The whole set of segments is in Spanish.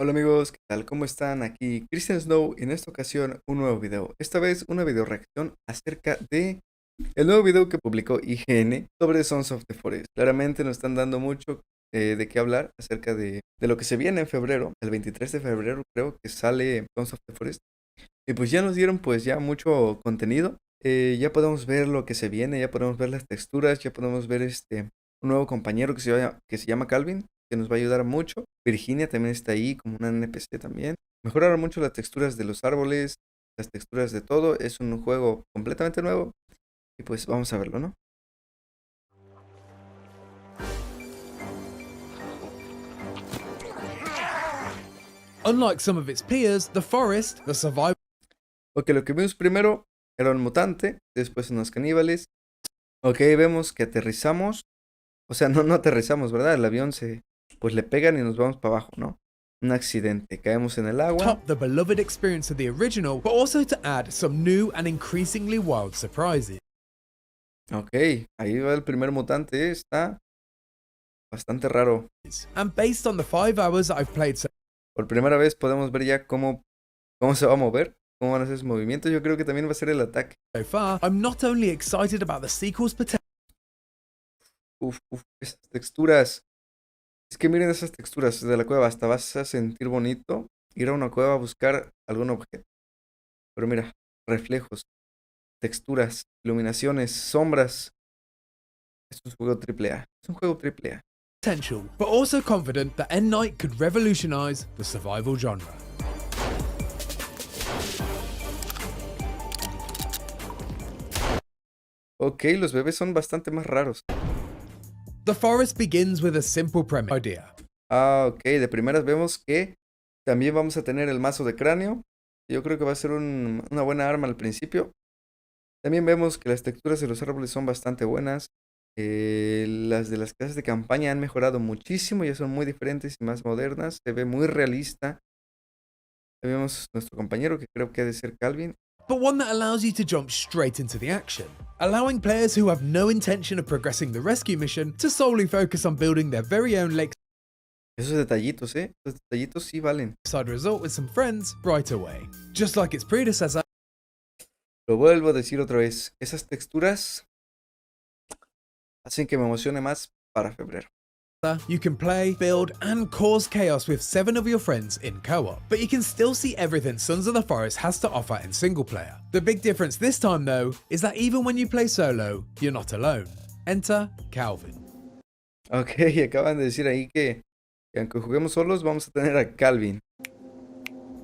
Hola amigos, ¿qué tal? ¿Cómo están? Aquí Christian Snow y en esta ocasión un nuevo video. Esta vez una video reacción acerca de el nuevo video que publicó IGN sobre Sons of the Forest. Claramente nos están dando mucho de qué hablar acerca de lo que se viene en febrero. El 23 de febrero creo que sale Sons of the Forest. Y pues ya nos dieron pues ya mucho contenido. Ya podemos ver lo que se viene, ya podemos ver las texturas, ya podemos ver un nuevo compañero que se llama Calvin, que nos va a ayudar mucho. Virginia también está ahí como una NPC también. Mejoraron mucho las texturas de los árboles, las texturas de todo. Es un juego completamente nuevo. Y pues vamos a verlo, ¿no? Unlike some of its peers, the forest, the survival Ok, lo que vimos primero era un mutante, después unos caníbales. Ok, vemos que aterrizamos. O sea, no aterrizamos, ¿verdad? El avión pues le pegan y nos vamos para abajo, ¿no? Un accidente, caemos en el agua. top the beloved experience of the original, but also to add some new and increasingly wild surprises. Ok, ahí va el primer mutante, está bastante raro. And based on the 5 hours that I've played so Por primera vez podemos ver ya cómo se va a mover, cómo van a hacer sus movimientos. Yo creo que también va a ser el ataque. far, I'm not only excited about the sequel's potential, Uf, esas texturas. Es que miren esas texturas de la cueva, hasta vas a sentir bonito ir a una cueva a buscar algún objeto. Pero mira, reflejos, texturas, iluminaciones, sombras. Es un juego triple A. Es un juego triple A. but also confident that End Night could revolutionize the survival genre. Ok, los bebés son bastante más raros. The forest begins with a simple premise idea. Ah, ok, de primeras vemos que también vamos a tener el mazo de cráneo. Yo creo que va a ser una buena arma al principio. También vemos que las texturas de los árboles son bastante buenas. Las de las clases de campaña han mejorado muchísimo, ya son muy diferentes y más modernas. Se ve muy realista. Ahí vemos nuestro compañero, que creo que ha de ser Calvin. But one that allows you to jump straight into the action, allowing players who have no intention of progressing the rescue mission to solely focus on building their very own lakeside Esos detallitos, esos detallitos sí valen. resort with some friends right away. Just like its predecessor, Lo vuelvo a decir otra vez. Esas texturas hacen que me emocione más para febrero. you can play, build, and cause chaos with 7 of your friends in co-op, but you can still see everything Sons of the Forest has to offer in single player. The big difference this time though, is that even when you play solo, you're not alone. Enter Calvin. Ok, acaban de decir ahí que aunque juguemos solos, vamos a tener a Calvin.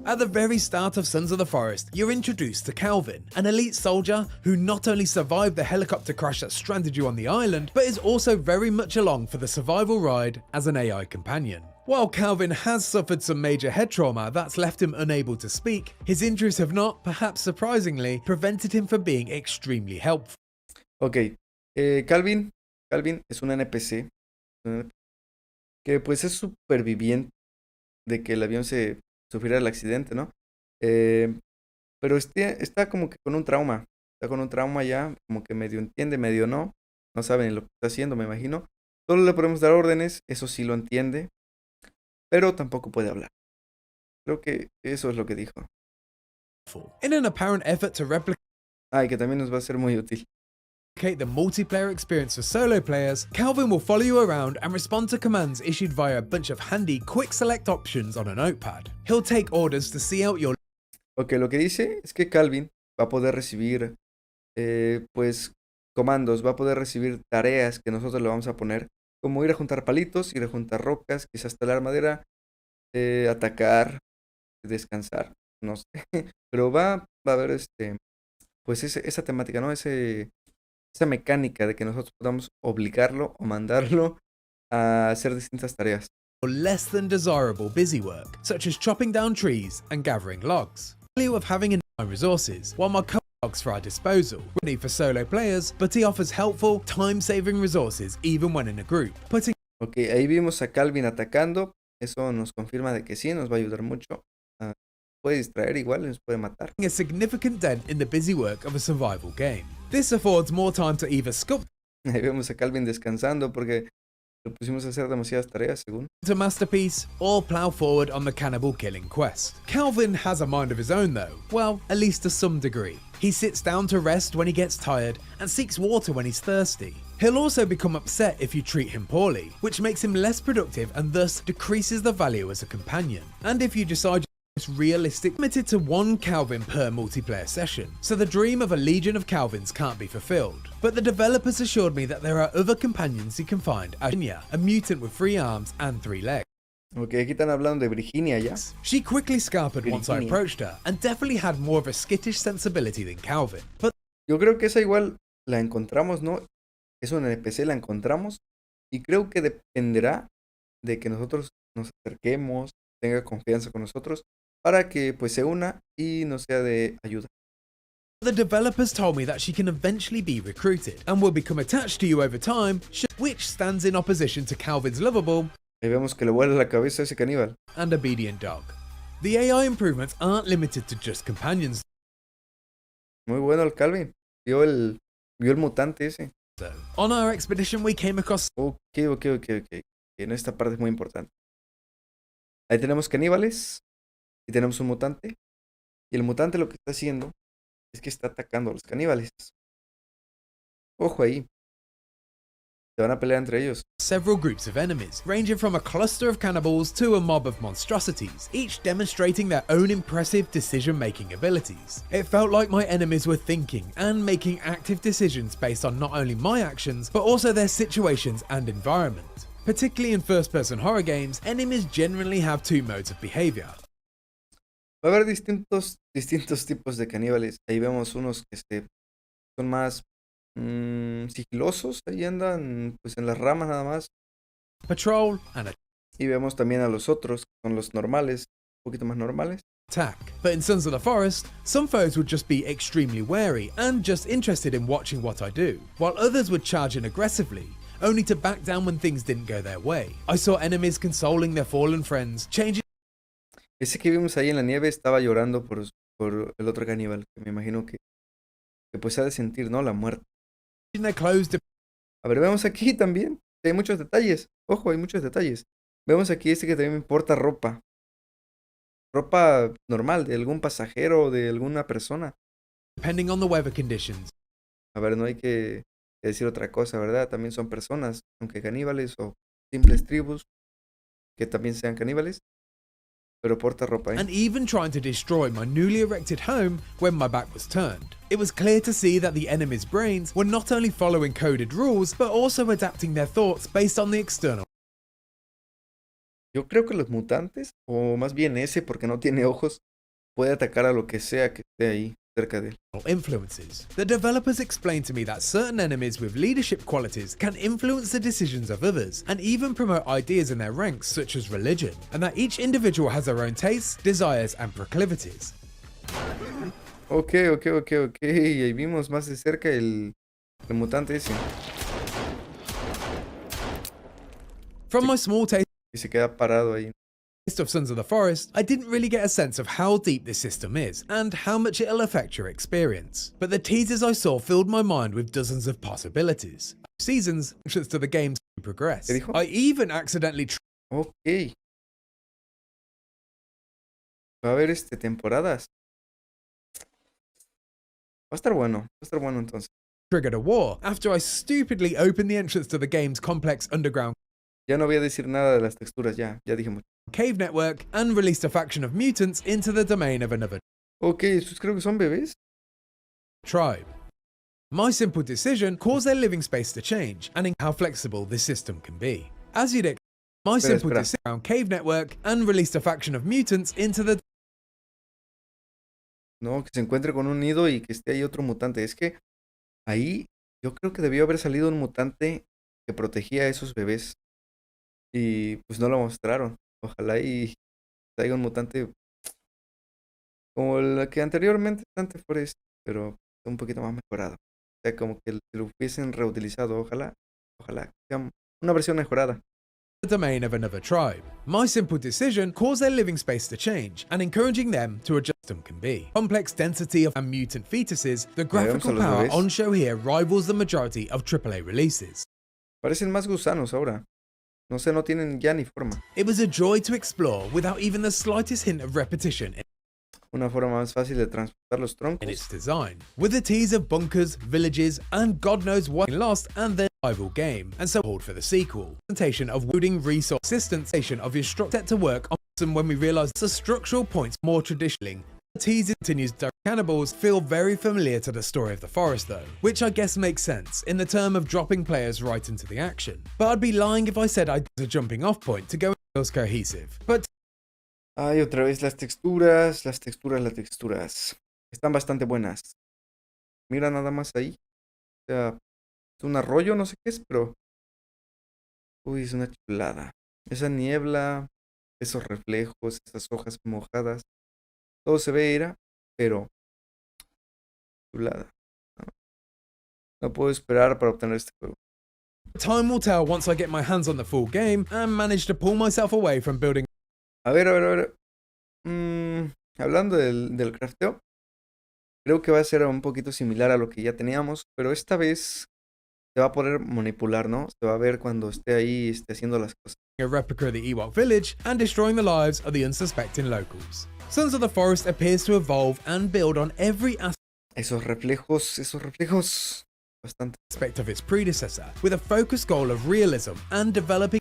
At the very start of Sons of the Forest, you're introduced to Calvin, an elite soldier who not only survived the helicopter crash that stranded you on the island, but is also very much along for the survival ride as an AI companion. While Calvin has suffered some major head trauma that's left him unable to speak, his injuries have not, perhaps surprisingly, prevented him from being extremely helpful. Ok, Calvin es un NPC que pues es superviviente de que el avión se sufriera el accidente, ¿no? Pero está como que con un trauma. Está con un trauma ya, como que medio entiende, medio no. No sabe ni lo que está haciendo, me imagino. Solo le podemos dar órdenes, eso sí lo entiende. Pero tampoco puede hablar. Creo que eso es lo que dijo. In an apparent effort to replicate Y que también nos va a ser muy útil. the multiplayer experience for solo players, Calvin will follow you around and respond to commands issued via a bunch of handy quick select options on a notepad. He'll take orders to see out your Ok, lo que dice es que Calvin va a poder recibir, pues, comandos, va a poder recibir tareas que nosotros le vamos a poner, como ir a juntar palitos, ir a juntar rocas, quizás talar madera, atacar, descansar, no sé. Pero va a haber, pues, esa temática, ¿no? Esa mecánica de que nosotros podamos obligarlo o mandarlo a hacer distintas tareas. less than desirable busy work, such as chopping down trees and gathering logs. The value of having enough resources, while my logs for our disposal, ready for solo players, but he offers helpful, time-saving resources even when in a group, putting Ok, ahí vimos a Calvin atacando. Eso nos confirma de que sí, nos va a ayudar mucho. Puede distraer igual, nos puede matar. a significant dent in the busy work of a survival game. This affords more time to either sculpt Ahí vemos a Calvin descansando porque Lo pusimos a hacer demasiadas tareas, según. A masterpiece or plough forward on the cannibal killing quest. Calvin has a mind of his own though, well, at least to some degree. He sits down to rest when he gets tired and seeks water when he's thirsty. He'll also become upset if you treat him poorly, which makes him less productive and thus decreases the value as a companion. And if you decide it's realistic, limited to one Calvin per multiplayer session, so the dream of a legion of Calvins can't be fulfilled. But the developers assured me that there are other companions you can find, as Virginia, a mutant with 3 arms and 3 legs. Ok, aquí están hablando de Virginia ya. She quickly scarpered once I Virginia. approached her, and definitely had more of a skittish sensibility than Calvin. But Yo creo que esa igual la encontramos, ¿no? Es una NPC, la encontramos. Y creo que dependerá de que nosotros nos acerquemos, tenga confianza con nosotros, para que pues se una y nos sea de ayuda. the developers told me that she can eventually be recruited, and will become attached to you over time, which stands in opposition to Calvin's lovable Ahí vemos que le vuela la cabeza a ese caníbal. and obedient dog. The AI improvements aren't limited to just companions Muy bueno el Calvin. Vio el mutante ese. though. On our expedition we came across Ok. En esta parte es muy importante. Ahí tenemos caníbales. Y tenemos un mutante. Y el mutante lo que está haciendo es que está atacando a los caníbales. Ojo ahí. Se van a pelear entre ellos. several groups of enemies, ranging from a cluster of cannibals to a mob of monstrosities, each demonstrating their own impressive decision-making abilities. It felt like my enemies were thinking and making active decisions based on not only my actions, but also their situations and environment. Particularly in first-person horror games, enemies generally have 2 modes of behavior. Va a haber distintos tipos de caníbales. Ahí vemos unos que son más sigilosos. Ahí andan pues en las ramas nada más. Patrol and Y vemos también a los otros, que son los normales, un poquito más normales. attack. But in Sons of the Forest, some foes would just be extremely wary and just interested in watching what I do, while others would charge in aggressively, only to back down when things didn't go their way. I saw enemies consoling their fallen friends, changing Ese que vimos ahí en la nieve estaba llorando por el otro caníbal, que me imagino que pues ha de sentir, ¿no? La muerte. their clothes to A ver, vemos aquí también. Hay muchos detalles. Ojo, hay muchos detalles. Vemos aquí que también me importa ropa. Ropa normal, de algún pasajero o de alguna persona. depending on the weather conditions. A ver, no hay que decir otra cosa, ¿verdad? También son personas, aunque caníbales o simples tribus, que también sean caníbales. Pero porta ropa, ¿eh? And even trying to destroy my newly erected home when my back was turned. It was clear to see that the enemy's brains were not only following coded rules, but also adapting their thoughts based on the external Yo creo que los mutantes, o más bien ese, porque no tiene ojos, puede atacar a lo que sea que esté ahí cerca de él. influences. The developers explained to me that certain enemies with leadership qualities can influence the decisions of others and even promote ideas in their ranks such as religion, and that each individual has their own tastes, desires and proclivities. Ok. Ahí vimos más de cerca el mutante ese. From my small taste Y se queda parado ahí. of Sons of the Forest, I didn't really get a sense of how deep this system is and how much it'll affect your experience. But the teasers I saw filled my mind with dozens of possibilities. Seasons, just to the game's progress. ¿Qué dijo? I even accidentally Ok. Va a haber temporadas. Va a estar bueno entonces. triggered a war after I stupidly opened the entrance to the game's complex underground Ya no voy a decir nada de las texturas, ya dije mucho. cave network and released a faction of mutants into the domain of another Ok, estos creo que son bebés. tribe. My simple decision caused their living space to change and in how flexible this system can be. As you'd expect, my simple espera. decision around cave network and released a faction of mutants into the No, que se encuentre con un nido y que esté ahí otro mutante. Es que ahí yo creo que debió haber salido un mutante que protegía a esos bebés. Y pues no lo mostraron. Ojalá y salga un mutante como el que anteriormente Santa Forest, pero un poquito más mejorado. O sea, como que lo hubiesen reutilizado. Ojalá que sea una versión mejorada. domain of another tribe. My simple decision caused their living space to change and encouraging them to adjust them can be. Complex density of and mutant fetuses, the graphical los power bebés. on show here rivals the majority of AAA releases. Parecen más gusanos ahora. No sé, no tienen ya ni forma. It was a joy to explore without even the slightest hint of repetition Una forma más fácil de transportar los in its troncos. design, with a tease of bunkers, villages, and God knows what lost and their rival game, and so called for the sequel. Presentation of loading resource assistance of your structure set to work on some when we realised the structural points more traditionally. The tease continues direct cannibals feel very familiar to the story of the forest though, which I guess makes sense in the term of dropping players right into the action. But I'd be lying if I said I'd a jumping off point to go feels cohesive. But Ay, otra vez las texturas, las texturas, las texturas. Están bastante buenas. Mira nada más ahí. O sea, es un arroyo, no sé qué es, pero... Uy, es una chulada. Esa niebla, esos reflejos, esas hojas mojadas. Todo se ve ira, pero chulada. No, no puedo esperar para obtener este juego. time will tell once I get my hands on the full game and manage to pull myself away from building. A ver, a ver, a ver. Hablando del crafteo, creo que va a ser un poquito similar a lo que ya teníamos, pero esta vez se va a poder manipular, ¿no? Se va a ver cuando esté ahí, esté haciendo las cosas. A replica of the Ewok village and destroying the lives of the unsuspecting locals. Sons of the Forest appears to evolve and build on every Esos reflejos, bastante. aspect of its predecessor, with a focused goal of realism and developing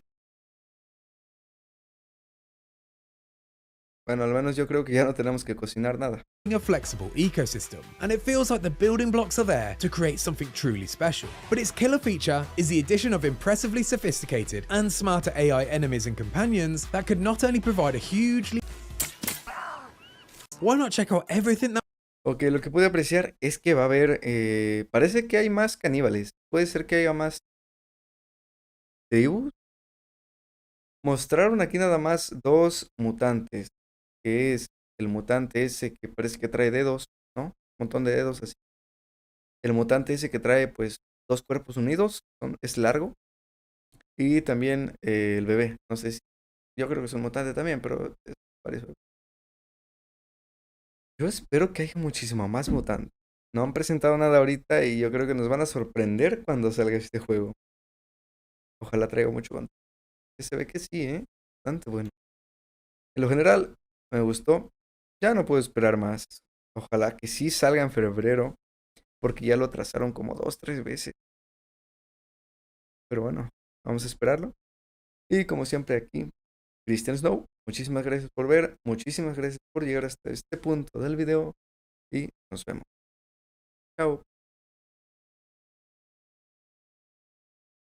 Bueno, al menos yo creo que ya no tenemos que cocinar nada. a flexible ecosystem, and it feels like the building blocks are there to create something truly special. But its killer feature is the addition of impressively sophisticated and smarter AI enemies and companions that could not only provide a hugely... Why not check out everything that... Ok, lo que pude apreciar es que va a haber, parece que hay más caníbales. Puede ser que haya más tribus. Mostraron aquí nada más dos mutantes, que es el mutante ese que parece que trae dedos, ¿no? Un montón de dedos así. El mutante ese que trae pues dos cuerpos unidos, es largo. Y también el bebé, no sé si, yo creo que es un mutante también, pero es varios. Yo espero que haya muchísimo más mutantes. No han presentado nada ahorita y yo creo que nos van a sorprender cuando salga este juego. Ojalá traiga mucho contenido. Se ve que sí, ¿eh? Bastante bueno. En lo general, me gustó. Ya no puedo esperar más. Ojalá que sí salga en febrero, porque ya lo atrasaron como 2, 3 veces. Pero bueno, vamos a esperarlo. Y como siempre aquí, Christian Snow, muchísimas gracias por ver, muchísimas gracias por llegar hasta este punto del video y nos vemos. Chao.